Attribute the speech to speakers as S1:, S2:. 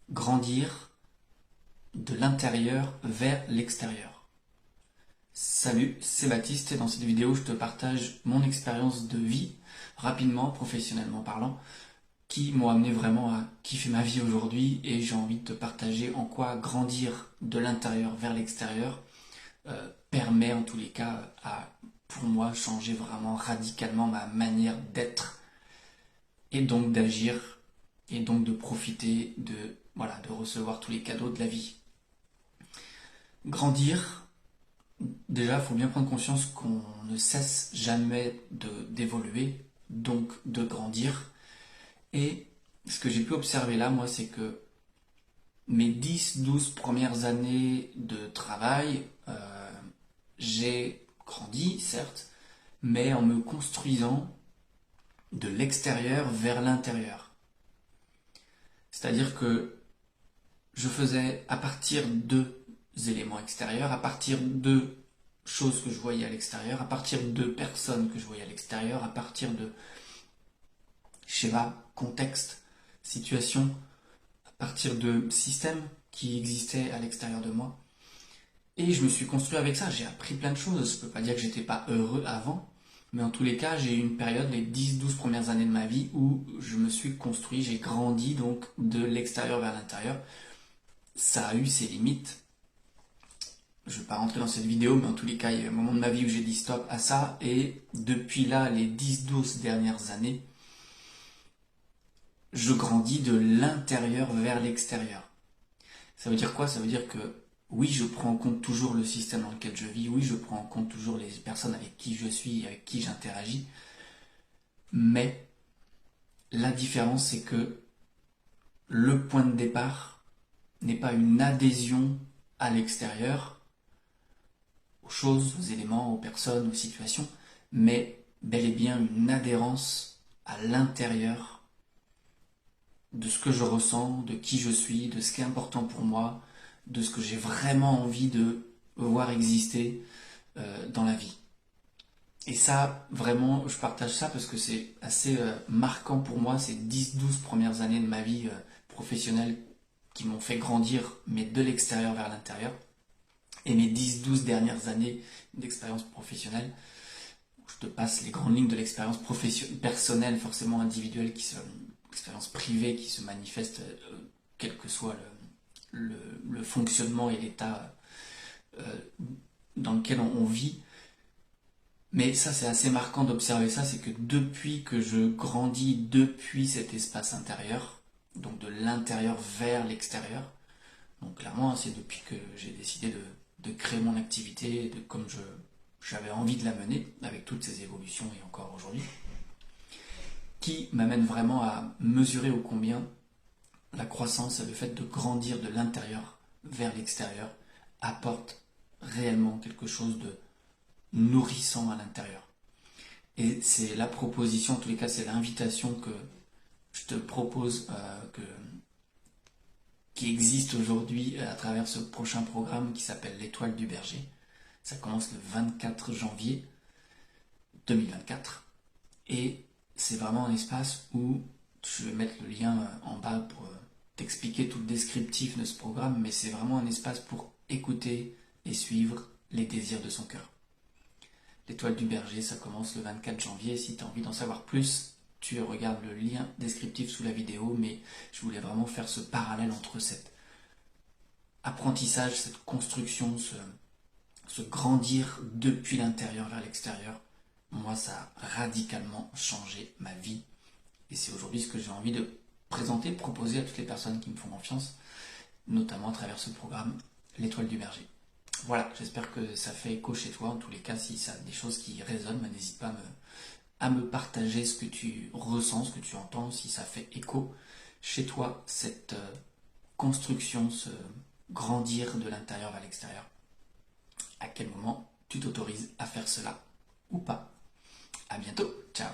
S1: grandir de l'intérieur vers l'extérieur. Salut, c'est Baptiste et dans cette vidéo je te partage mon expérience de vie, rapidement, professionnellement parlant, qui m'ont amené vraiment à kiffer ma vie aujourd'hui et j'ai envie de te partager en quoi grandir de l'intérieur vers l'extérieur permet en tous les cas à, pour moi, changer vraiment radicalement ma manière d'être et donc d'agir et donc de profiter de recevoir tous les cadeaux de la vie. Grandir, déjà, il faut bien prendre conscience qu'on ne cesse jamais d'évoluer, donc de grandir. Et ce que j'ai pu observer là, moi, c'est que mes 10-12 premières années de travail, j'ai grandi, certes, mais en me construisant de l'extérieur vers l'intérieur. C'est-à-dire que je faisais à partir de éléments extérieurs, à partir de choses que je voyais à l'extérieur, à partir de personnes que je voyais à l'extérieur, à partir de schémas, contexte, situation, à partir de systèmes qui existaient à l'extérieur de moi. Et je me suis construit avec ça, j'ai appris plein de choses. Je peux pas dire que j'étais pas heureux avant, mais en tous les cas, j'ai eu une période, les 10-12 premières années de ma vie, où je me suis construit, j'ai grandi donc de l'extérieur vers l'intérieur. Ça a eu ses limites. Je ne vais pas rentrer dans cette vidéo, mais en tous les cas, il y a eu un moment de ma vie où j'ai dit stop à ça, et depuis là, les 10-12 dernières années, je grandis de l'intérieur vers l'extérieur. Ça veut dire quoi? Ça veut dire que oui, je prends en compte toujours le système dans lequel je vis, oui, je prends en compte toujours les personnes avec qui je suis, avec qui j'interagis, mais la différence, c'est que le point de départ n'est pas une adhésion à l'extérieur, aux choses, aux éléments, aux personnes, aux situations, mais bel et bien une adhérence à l'intérieur de ce que je ressens, de qui je suis, de ce qui est important pour moi, de ce que j'ai vraiment envie de voir exister dans la vie. Et ça, vraiment, je partage ça parce que c'est assez marquant pour moi, ces 10-12 premières années de ma vie professionnelle qui m'ont fait grandir, mais de l'extérieur vers l'intérieur. Et mes 10-12 dernières années d'expérience professionnelle, je te passe les grandes lignes de l'expérience personnelle, forcément individuelle, l'expérience privée qui se manifeste, quel que soit le fonctionnement et l'état dans lequel on vit. Mais ça, c'est assez marquant d'observer ça, c'est que depuis que je grandis, depuis cet espace intérieur, donc de l'intérieur vers l'extérieur, donc clairement, c'est depuis que j'ai décidé de créer mon activité, comme j'avais envie de la mener, avec toutes ces évolutions et encore aujourd'hui, qui m'amène vraiment à mesurer ô combien la croissance et le fait de grandir de l'intérieur vers l'extérieur apporte réellement quelque chose de nourrissant à l'intérieur. Et c'est la proposition, en tous les cas, c'est l'invitation que je te propose, qui existe aujourd'hui à travers ce prochain programme qui s'appelle l'Étoile du Berger. Ça commence le 24 janvier 2024. Et c'est vraiment un espace où je vais mettre le lien en bas pour t'expliquer tout le descriptif de ce programme, mais c'est vraiment un espace pour écouter et suivre les désirs de son cœur. L'Étoile du Berger, ça commence le 24 janvier. Si tu as envie d'en savoir plus, tu regardes le lien descriptif sous la vidéo, mais je voulais vraiment faire ce parallèle entre cet apprentissage, cette construction, ce grandir depuis l'intérieur vers l'extérieur. Moi, ça a radicalement changé ma vie. Et c'est aujourd'hui ce que j'ai envie de présenter, de proposer à toutes les personnes qui me font confiance, notamment à travers ce programme, l'Étoile du Berger. Voilà, j'espère que ça fait écho chez toi. En tous les cas, si ça a des choses qui résonnent, n'hésite pas à me partager ce que tu ressens, ce que tu entends, si ça fait écho chez toi, cette construction, ce grandir de l'intérieur vers l'extérieur. À quel moment tu t'autorises à faire cela ou pas. À bientôt, ciao.